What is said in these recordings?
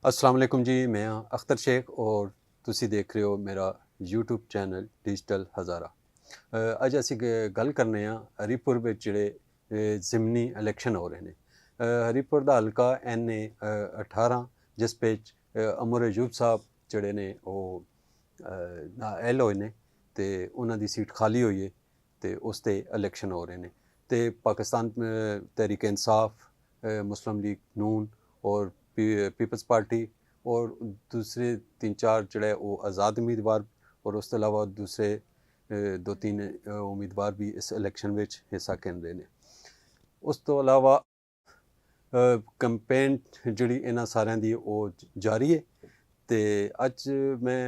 अस्सलाम वालेकुम जी, मैं हाँ अख्तर शेख और ਤੁਸੀਂ ਦੇਖ ਰਹੇ ਹੋ ਮੇਰਾ YouTube ਚੈਨਲ ਡਿਜੀਟਲ ਹਜ਼ਾਰਾ। ਅੱਜ ਅਸੀਂ ਗੱਲ ਕਰਨੇ ਆ ਹਰੀਪੁਰ ਵਿੱਚ ਜਿਹੜੇ ਜ਼ਿਮਨੀ ਇਲੈਕਸ਼ਨ ਹੋ ਰਹੇ ਨੇ। ਹਰੀਪੁਰ ਦਾ ਹਲਕਾ NA 18 ਜਿਸ ਵਿੱਚ ਅਮਰ ਅਯੂਬ ਸਾਹਿਬ ਜਿਹੜੇ ਨੇ ਉਹ ਐਲ ਹੋਏ ਨੇ ਤੇ ਉਹਨਾਂ ਦੀ ਸੀਟ ਖਾਲੀ ਹੋਈ ਹੈ ਤੇ ਉਸ ਤੇ ਇਲੈਕਸ਼ਨ ਹੋ ਰਹੇ ਨੇ ਤੇ ਪਾਕਿਸਤਾਨ ਤਹਿਰੀਕ ਇਨਸਾਫ, ਮੁਸਲਿਮ ਲੀਗ ਨੂਨ और पीपल्स पार्टी और दूसरे 3-4 ਜਿਹੜੇ ਉਹ ਆਜ਼ਾਦ ਉਮੀਦਵਾਰ ਔਰ ਉਸ ਤੋਂ ਇਲਾਵਾ ਦੂਸਰੇ 2-3 ਉਮੀਦਵਾਰ ਵੀ ਇਸ ਇਲੈਕਸ਼ਨ ਵਿੱਚ ਹਿੱਸਾ ਲੈ ਰਹੇ ਨੇ। ਉਸ ਤੋਂ ਇਲਾਵਾ ਕੰਪੇਨ ਜਿਹੜੀ ਇਹਨਾਂ ਸਾਰਿਆਂ ਦੀ ਉਹ ਜਾਰੀ ਹੈ ਤੇ ਅੱਜ ਮੈਂ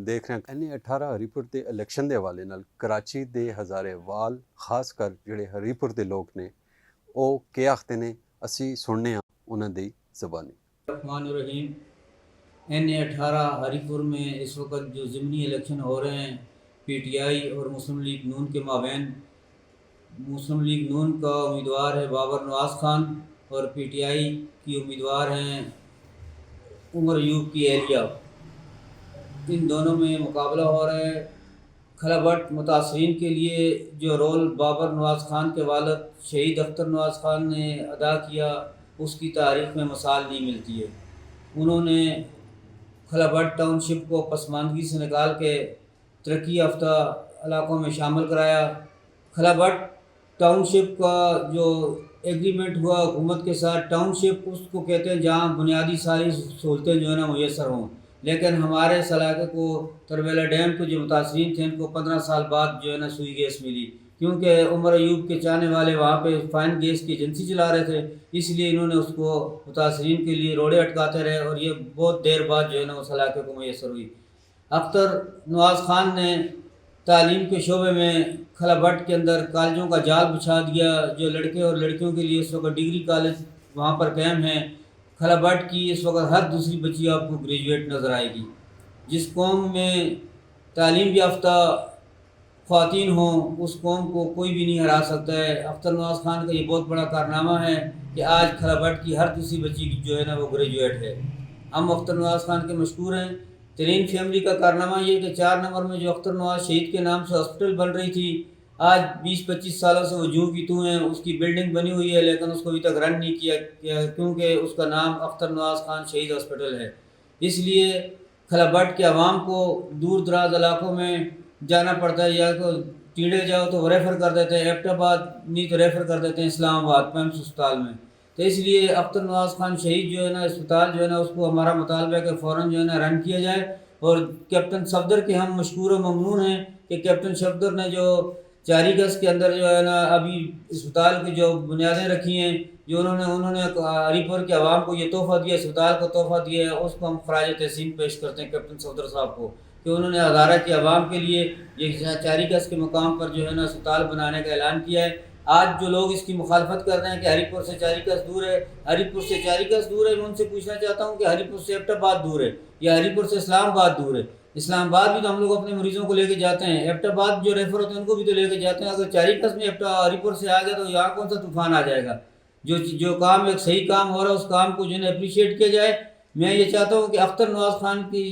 ਦੇਖ ਰਿਹਾ NA 18 ਹਰੀਪੁਰ ਦੇ ਇਲੈਕਸ਼ਨ ਦੇ ਹਵਾਲੇ ਨਾਲ ਕਰਾਚੀ ਦੇ ਹਜ਼ਾਰੇ ਵਾਲ ਖਾਸ ਕਰ ਜਿਹੜੇ ਹਰੀਪੁਰ ਦੇ ਲੋਕ ਨੇ ਉਹ ਕੀ ਆਖਦੇ ਨੇ, ਅਸੀਂ ਸੁਣਨੇ ਆ उन्होंने दी ज़बानी। रहीम NA 18 हरीपुर में इस वक्त जो ज़िमनी इलेक्शन हो रहे हैं PTI और मुस्लिम लीग नून के माबैन, मुस्लिम लीग नून का उम्मीदवार है बाबर नवाज़ खान और PTI की उम्मीदवार हैं उमर अयूब की एलिया। इन दोनों में मुकाबला हो रहा है। खलाबट मुतासरीन के लिए जो रोल बाबर नवाज़ खान के वालिद शहीद अख्तर नवाज़ खान ने अदा किया उसकी तारीख़ में मिसाल नहीं मिलती है। उन्होंने खलाबट टाउनशिप को पसमानदगी से निकाल के तरक्की याफ्ता इलाकों में शामिल कराया। खलाबट टाउनशिप का जो एग्रीमेंट हुआ हुकूमत के साथ, टाउनशिप उसको कहते हैं जहाँ बुनियादी सारी सहूलतें जो है ना मुयसर हों, लेकिन हमारे इस इलाके को तरबेला डैम के जो मुतासरीन थे उनको 15 साल बाद जो है ना सुई गैस मिली, क्योंकि उमर अयूब के चाहने वाले वहाँ पे फाइन गैस की एजेंसी चला रहे थे, इसलिए इन्होंने उसको मुतासरीन के लिए रोड़े अटकाते रहे और ये बहुत देर बाद जो है ना उस इलाके को मैसर हुई। अख्तर नवाज़ खान ने तालीम के शोबे में खलाबट के अंदर कॉलेजों का जाल बिछा दिया। जो लड़के और लड़कियों के लिए इस वक्त डिग्री कॉलेज वहाँ पर कायम हैं, खलाबट की इस वक्त हर दूसरी बच्ची आपको ग्रेजुएट नज़र आएगी। जिस कौम में तालीम याफ्ता ख़वातीन हों उस कौम को कोई भी नहीं हरा सकता है। अख्तर नवाज़ खान का ये बहुत बड़ा कारनामा है कि आज खलाबट की हर दूसरी बच्ची जो है ना वो ग्रेजुएट है। हम अख्तर नवाज़ खान के मशहूर हैं। तरीन फैमिली का कारनामा ये कि 4 नंबर में जो अख्तर नवाज़ शहीद के नाम से हॉस्पिटल बन रही थी, आज 20-25 सालों से वो जूँ की तू हैं, उसकी बिल्डिंग बनी हुई है लेकिन उसको अभी तक रन नहीं किया क्योंकि उसका नाम अख्तर नवाज़ खान शहीद हॉस्पिटल है। इसलिए खलाबट के अवाम को दूर दराज इलाकों में जाना पड़ता है, या तो टीड़े जाओ तो वो रेफ़र कर देते हैं, एबटाबाद नहीं तो रेफ़र कर देते हैं इस्लामाबाद पैम्स अस्पताल में। तो इसलिए अख्तर नवाज़ खान शहीद जो है ना अस्पताल जो है ना उसको हमारा मुतालबा है कि फ़ौरन जो है ना रन किया जाए। और कैप्टन सफदर के हम मशकूर व ममनून हैं कि कैप्टन सफदर ने जो 4 अगस्त के अंदर जो है ना अभी अस्पताल की जो बुनियादें रखी हैं, जो उन्होंने हरीपुर के अवाम को ये तोहफ़ा दिया, अस्पताल को तोहफ़ा दिया है, उसको हम ख़राज तहसीन पेश करते हैं कैप्टन सफदर साहब को कि उन्होंने हज़ारा के अवाम के लिए ये 4 अगस्त के मुकाम पर जो है ना अस्पताल बनाने का ऐलान किया है। आज जो लोग इसकी मुखालफत कर रहे हैं कि हरीपुर से 4 अगस्त दूर है, हरीपुर से 4 अगस्त दूर है, मैं उनसे पूछना चाहता हूँ कि हरीपुर से एबटाबाद दूर है या हरीपुर से इस्लामाबाद दूर है? इस्लामाबाद भी तो हम लोग अपने मरीज़ों को लेके जाते हैं, एबटाबाद जो रेफ़र होते हैं उनको भी तो लेके जाते हैं। अगर 4 अगस्त में हरीपुर से आ गया तो यहाँ कौन सा तूफ़ान आ जाएगा? जो काम एक सही काम हो रहा है उस काम को जो है अप्रिशिएट किया जाए। मैं ये चाहता हूँ कि अख्तर नवाज़ खान की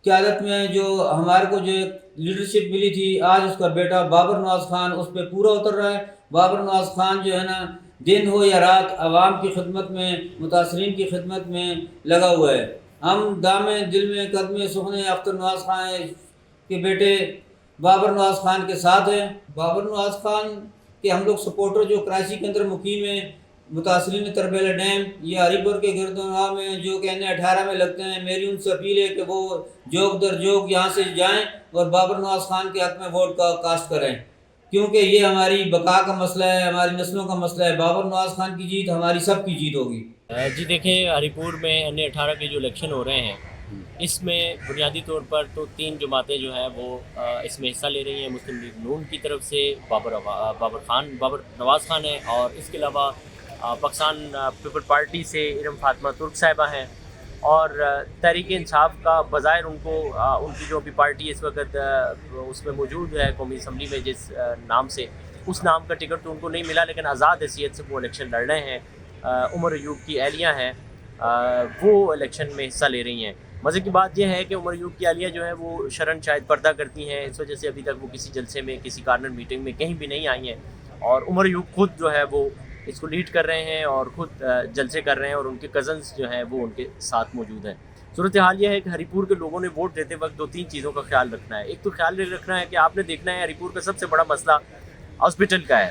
क़यादत में जो हमारे को जो लीडरशिप मिली थी, आज उसका बेटा बाबर नवाज़ खान उस पर पूरा उतर रहा है। बाबर नवाज़ खान जो है ना दिन हो या रात आवाम की खिदमत में, मुतासरीन की खिदमत में लगा हुआ है। हम दामे दिल में कदमे सुखने अख्तर नवाज़ खान के बेटे बाबर नवाज़ खान के साथ हैं। बाबर नवाज़ खान के हम लोग सपोर्टर जो कराची के अंदर मुकीम हैं, मुतासरीन तरबेला डैम या हरीपुर के गिरदोनवा में जो कि NA 18 में लगते हैं, मेरी उनसे अपील है कि वो जोग दर जोग यहाँ से जाएं और बाबर नवाज़ खान के हक़ में वोट का कास्ट करें, क्योंकि ये हमारी बका का मसला है, हमारी नस्लों का मसला है। बाबर नवाज़ खान की जीत हमारी सब की जीत होगी। जी देखें, हरीपुर में NA 18 के जो इलेक्शन हो रहे हैं इसमें बुनियादी तौर पर तो 3 जमातें जो है वो इसमें हिस्सा ले रही हैं। मुस्लिम लीग नून की तरफ से बाबर नवाज़ खान है और इसके अलावा पाकिस्तान पीपल पार्टी से इरम फातिमा तुर्क साहिबा हैं और तहरीक इंसाफ का बज़ाहिर उनको उनकी जो भी पार्टी इस वक्त उसमें मौजूद है कौमी असम्बली में जिस नाम से, उस नाम का टिकट तो उनको नहीं मिला, लेकिन आज़ाद हैसियत से वो इलेक्शन लड़ रहे हैं। उमर अयूब की एहलिया हैं وہ الیکشن میں حصہ لے رہی ہیں. مزے کی بات یہ ہے کہ عمر ایوب کی اہلیہ جو ہے وہ شرن شاید پردہ کرتی ہیں، اس وجہ سے ابھی تک وہ کسی جلسے میں، کسی کارنر میٹنگ میں کہیں بھی نہیں آئی ہیں. اور عمر ایوب خود جو ہے وہ اس کو لیڈ کر رہے ہیں اور خود جلسے کر رہے ہیں، اور ان کے کزنز جو ہیں وہ ان کے ساتھ موجود ہیں. صورتحال یہ ہے کہ ہری پور کے لوگوں نے ووٹ دیتے وقت 2-3 چیزوں کا خیال رکھنا ہے. ایک تو خیال یہ رکھنا ہے کہ آپ نے دیکھنا ہے ہری پور کا سب سے بڑا مسئلہ ہاسپٹل کا ہے.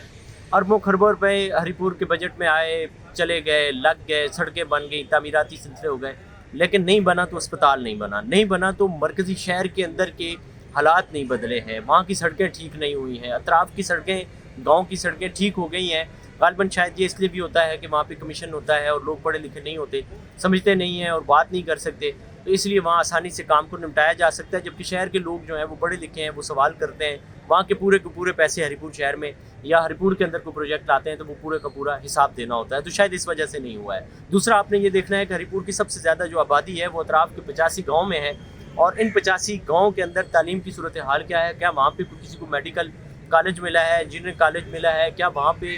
اربوں خربوں روپے ہری پور کے بجٹ میں آئے، چلے گئے، لگ گئے، سڑکیں بن گئی، تعمیراتی سلسلے ہو گئے، لیکن نہیں بنا تو اسپتال نہیں بنا، نہیں بنا تو مرکزی شہر کے اندر کے حالات نہیں بدلے ہیں. وہاں کی سڑکیں ٹھیک نہیں ہوئی ہیں، اطراف کی سڑکیں، گاؤں کی سڑکیں ٹھیک ہو گئی ہیں. غالباً شاید یہ اس لیے بھی ہوتا ہے کہ وہاں پہ کمیشن ہوتا ہے اور لوگ پڑھے لکھے نہیں ہوتے، سمجھتے نہیں ہیں اور بات نہیں کر سکتے، تو اس لیے وہاں آسانی سے کام کو نمٹایا جا سکتا ہے. جبکہ شہر کے لوگ جو ہیں وہ پڑھے لکھے ہیں، وہ سوال کرتے ہیں، وہاں کے پورے پیسے ہری پور شہر میں یا ہری پور کے اندر کوئی پروجیکٹ لاتے ہیں تو وہ پورے کا پورا حساب دینا ہوتا ہے، تو شاید اس وجہ سے نہیں ہوا ہے. دوسرا آپ نے یہ دیکھنا ہے کہ ہری پور کی سب سے زیادہ جو آبادی ہے وہ اطراف کے 85 گاؤں میں ہے، اور ان 85 گاؤں کے اندر تعلیم کی صورتحال کیا ہے؟ کیا وہاں پہ کسی کو میڈیکل کالج ملا ہے، انجینئرنگ کالج ملا ہے؟ کیا وہاں پہ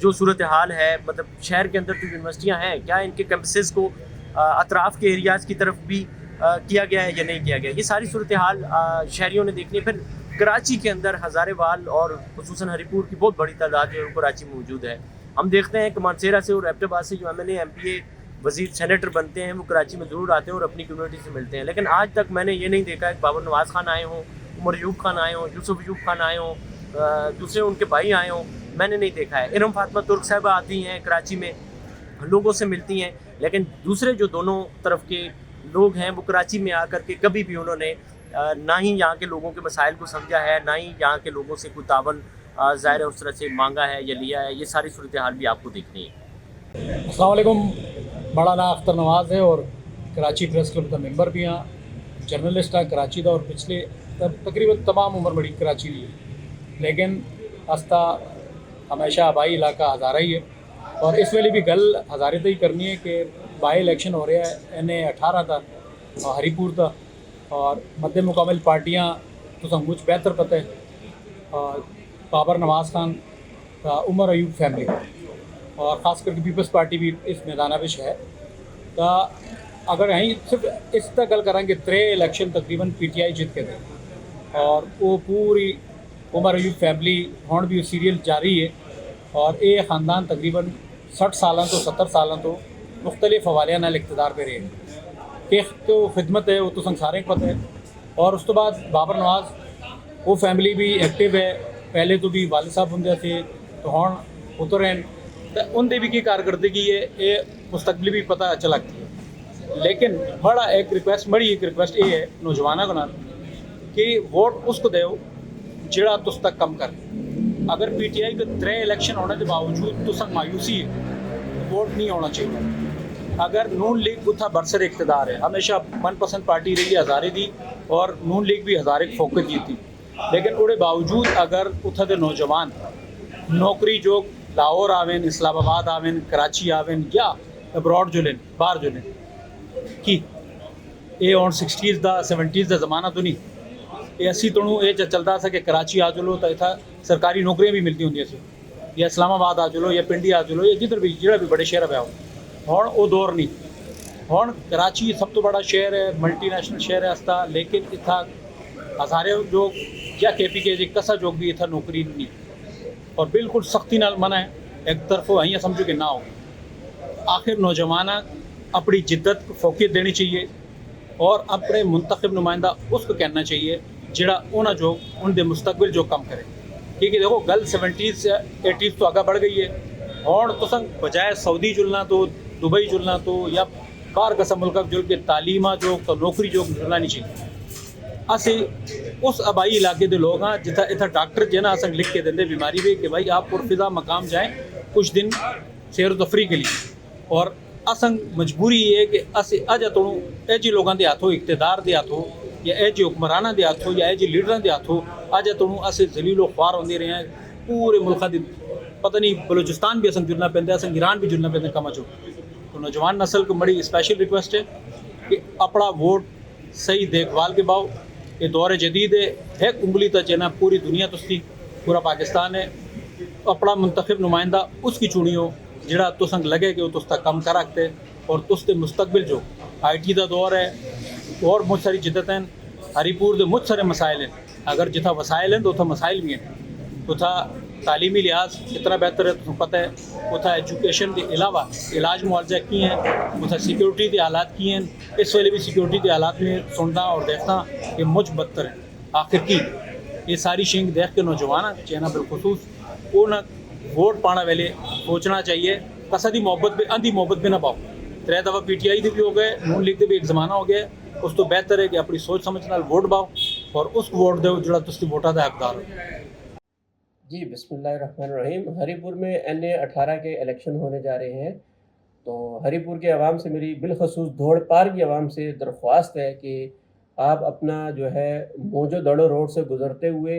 جو صورتحال ہے، مطلب شہر کے اندر جو یونیورسٹیاں ہیں، کیا ان کے کیمپسز کو اطراف کے ایریاز کی طرف بھی کیا گیا ہے یا نہیں کیا گیا؟ یہ ساری صورتحال شہریوں نے دیکھنی ہے. پھر کراچی کے اندر ہزارے وال اور خصوصاً ہری پور کی بہت بڑی تعداد جو ہے وہ کراچی میں موجود ہے. ہم دیکھتے ہیں کہ مانسیرا سے اور ایبٹ آباد سے جو ایم پی اے، وزیر، سینیٹر بنتے ہیں، وہ کراچی میں ضرور آتے ہیں اور اپنی کمیونٹی سے ملتے ہیں، لیکن آج تک میں نے یہ نہیں دیکھا کہ بابر نواز خان آئے ہوں، عمر ایوب خان آئے ہوں، یوسف ایوب خان آئے ہوں، دوسرے ان کے بھائی آئے ہوں. میں نے نہیں دیکھا ہے. ارم فاطمہ ترک صاحبہ آتی ہیں کراچی میں، لوگوں سے ملتی ہیں، لیکن دوسرے جو دونوں طرف کے لوگ ہیں وہ کراچی میں آ کر کے کبھی بھی انہوں نے نہ ہی یہاں کے لوگوں کے مسائل کو سمجھا ہے، نہ ہی یہاں کے لوگوں سے کوئی تعاون ظاہر ہے اس طرح سے مانگا ہے یا لیا ہے. یہ ساری صورتحال بھی آپ کو دیکھنی ہے. السلام علیکم. بڑا نام اختر نواز ہے اور کراچی پریس کلب کا ممبر بھی ہاں، جرنلسٹ ہاں کراچی دا، اور پچھلے تقریباً تمام عمر بڑی کراچی دی ہے، لیکن ہستا ہمیشہ آبائی علاقہ ہزارہ ہی ہے. اور اس ویلے بھی گل ہزارے تے ہی کرنی ہے کہ بائی الیکشن ہو رہا ہے NA18 تا ہری پور تا، اور مد مقابل پارٹیاں تو سب کچھ بہتر پتہ ہے. اور بابر نواز خان تا عمر ایوب فیملی اور خاص کر کے پیپلز پارٹی بھی اس میدانہ بچ ہے. تو اگر یہیں صرف اس طرح گل کریں کہ 3 الیکشن تقریباً PTI جیت کے تھے، اور وہ پوری عمر ایوب فیملی ہون بھی سیریل جاری ہے، اور یہ خاندان تقریباً 60 سالوں تو 70 سالوں تو مختلف حوالے نال اقتدار پہ رہے ہیں. ایک تو خدمت ہے، وہ تو سارے کو پتہ ہے. اور اس تو بعد بابر نواز وہ فیملی بھی ایکٹیو ہے، پہلے تو بھی والد صاحب ہوں تھے تو ہون اتر ہیں، تو ان دے بھی کی کارکردگی ہے یہ مستقبل بھی پتہ چلتی ہے. لیکن ایک ریکویسٹ یہ ہے نوجوانوں کو کہ ووٹ اس کو دیو جڑا تس تک کم کر. اگر PTI کے 3 الیکشن ہونے کے باوجود تو سن مایوسی ہے، ووٹ نہیں ہونا چاہیے. اگر نون لیگ اتھا برسر اقتدار ہے، ہمیشہ 1% پارٹی رہی ہزارے دی، اور نون لیگ بھی ہزارے فوکس دی تھی، لیکن اڑے باوجود اگر اتھا دے نوجوان نوکری جو لاہور آوین، اسلام آباد آوین، کراچی آوین یا ابراڈ جو لین باہر جو لین کی یہ آن 60s دا 70s دا زمانہ تو نہیں. یہ اسی تو یہ چلتا سا کہ کراچی آ چلو تو اتنا سرکاری نوکریاں بھی ملتی ہوں سی، یا اسلام آباد آ چلو یا پنڈی آ چلو یا جدھر بھی جڑا بھی بڑے شہر پہ آؤ. ہوں وہ دور نہیں. ہوں کراچی سب تو بڑا شہر ہے، ملٹی نیشنل شہر ہے ہستا، لیکن اتنا ہزارے جو یا KPK جی کسا جو بھی اتنا نوکری نہیں، اور بالکل سختی نال منع ہے. ایک طرف وہ سمجھو کہ نہ ہو. آخر نوجوان اپنی جدت کو فوقیت دینی چاہیے، اور اپنے منتخب نمائندہ اس کو کہنا چاہیے جڑا انہوں جو ان دے مستقبل جو کم کرے. کیونکہ دیکھو گل 70s سے 80s تو آگے بڑھ گئی ہے. ہوں تو بجائے سعودی جلنا تو دبئی جلنا تو یا باہر کسا ملک جل کے تعلیمہ جو نوکری جو جلنا نہیں چاہیے. اسی اس آبائی علاقے دے لوگ ہاں جتنا اتنا ڈاکٹر جو ہے نا اصل لکھ کے دیں بیماری بھی کہ بھائی آپ پرفضا مقام جائیں کچھ دن سیر و تفریح کے لیے. اور اصل مجبوری یہ ہے کہ اسی اج تو اے جی لوگوں کے ہاتھوں اقتدار دے ہاتھوں یا اے جی حکمرانوں کے ہاتھوں یا اے جی لیڈراں کے ہاتھوں اج تو اسی ذلیل و خوار ہوندے رہے ہیں. پورے ملک دی پتہ نہیں بلوچستان بھی اصل جلنا پہنتا ہے، اصل ایران بھی جلنا پہنتا ہے کما چو. تو نوجوان نسل کو بڑی اسپیشل ریکویسٹ ہے کہ اپنا ووٹ صحیح دیکھ بھال کے باؤ. یہ دور جدید ہے، ایک انگلی تک ہے نا پوری دنیا تستی پورا پاکستان ہے. اپنا منتخب نمائندہ اس کی چنیو ਜਿਹੜਾ ਤੁਸਾਂ ਲੱਗੇ ਕਿ ਉਹ ਤੁਸ ਤੱਕ ਕੰਮ ਕਰ ਰੱਖਤੇ ਔਰ ਤੁਸ ਦੇ ਮੁਸਤਕਬਲ ਜੋ IT ਦਾ ਦੌਰ ਹੈ और बहुत सारी जिद्दत हैं हरीपुर के बहुत सारे मसाइल हैं अगर जिथा वसाइल हैं तो उथा मसाइल भी हैं उथा तालीमी लिहाज इतना बेहतर है तुम्हें पता है उथा एजुकेशन के अलावा इलाज मुआवजा की हैं उथा सिक्योरिटी के हालात की हैं इस वेले भी सिक्योरिटी के हालात में सुनता और देखता कि मुझ बदतर है आखिर की ये सारी शेंग देख के नौजवान चैना बिलखसूस उन्हें वोट पाने वेले सोचना चाहिए कसा दी मोहब्बत भी अंधी मोहब्बत भी ना पाओ 3 दफ़ा PTI के भी हो गए नून लीग के भी एक ज़माना हो गया उस तो बेहतर है कि अपनी सोच समझ नाल वोट पाओ और उस वोट दो जो तुसी वोटा का हकदार हो। जी बिस्मिल्लाहिर्रहमानिर्रहीम। हरीपुर में NA 18 के इलेक्शन होने जा रहे हैं, तो हरीपुर के अवाम से मेरी बिलखसूस धोड़ पार की अवाम से दरख्वास्त है कि आप अपना जो है मोजो दड़ो रोड से गुज़रते हुए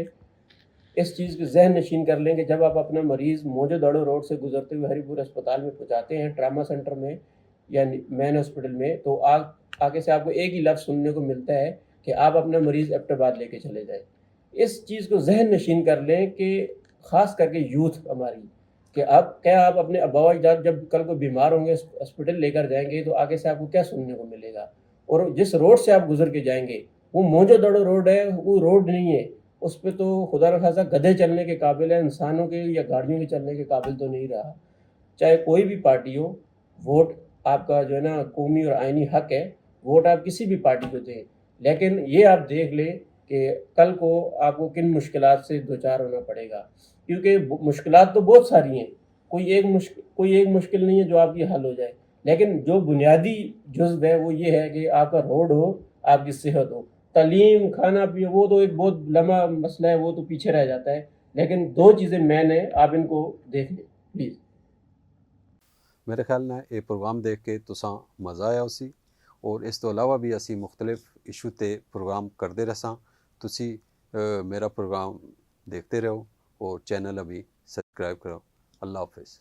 इस चीज़ की जहन नशीन कर लें कि जब आप अपना मरीज़ मोजो दड़ो रोड से गुज़रते हुए हरीपुर अस्पताल में पहुँचाते हैं, ट्रामा सेंटर में या मेन हॉस्पिटल में, तो आगे से आपको एक ही लफ्ज़ सुनने को मिलता है कि आप अपना मरीज़ एबटाबाद लेके चले जाएं। इस चीज़ को जहन नशीन कर लें कि ख़ास करके यूथ हमारी कि आप क्या आप अपने आबा अजदाद जब कल को बीमार होंगे हॉस्पिटल लेकर जाएंगे तो आगे से आपको क्या सुनने को मिलेगा। और जिस रोड से आप गुजर के जाएंगे वो मोजो दड़ो रोड है, वो रोड नहीं है, उस पर तो खुदा न खासा गधे चलने के काबिल है, इंसानों के या गाड़ियों के चलने के काबिल तो नहीं रहा। चाहे कोई भी पार्टी हो, वोट आपका जो है ना कौमी और आइनी हक है, वोट आप किसी भी पार्टी को दें, लेकिन ये आप देख लें कि कल को आपको किन मुश्किलात से दो चार होना पड़ेगा, क्योंकि मुश्किलात तो बहुत सारी हैं, कोई एक मुश्किल नहीं है जो आपकी हल हो जाए, लेकिन जो बुनियादी जुज़्व है वो ये है कि आपका रोड हो, आपकी सेहत हो, तालीम, खाना पीना वो तो एक बहुत लंबा मसला है, वो तो पीछे रह जाता है, लेकिन 2 चीज़ें मेन है, आप इनको देख लें प्लीज़। मेरे ख्याल ਨਾਲ ਇਹ ਪ੍ਰੋਗਰਾਮ ਦੇਖ ਕੇ ਤੁਸਾਂ ਮਜ਼ਾ ਆਇਆ ਉਸੀ ਔਰ ਇਸ ਤੋਂ ਇਲਾਵਾ ਵੀ ਅਸੀਂ ਮੁxtਲਿਫ ਇਸ਼ੂ ਤੇ ਪ੍ਰੋਗਰਾਮ ਕਰਦੇ ਰਸਾਂ ਤੁਸੀਂ ਮੇਰਾ ਪ੍ਰੋਗਰਾਮ ਦੇਖਦੇ ਰਹੋ ਔਰ ਚੈਨਲ ਅਭੀ ਸਬਸਕ੍ਰਾइब करो। अल्लाह हाफिज़।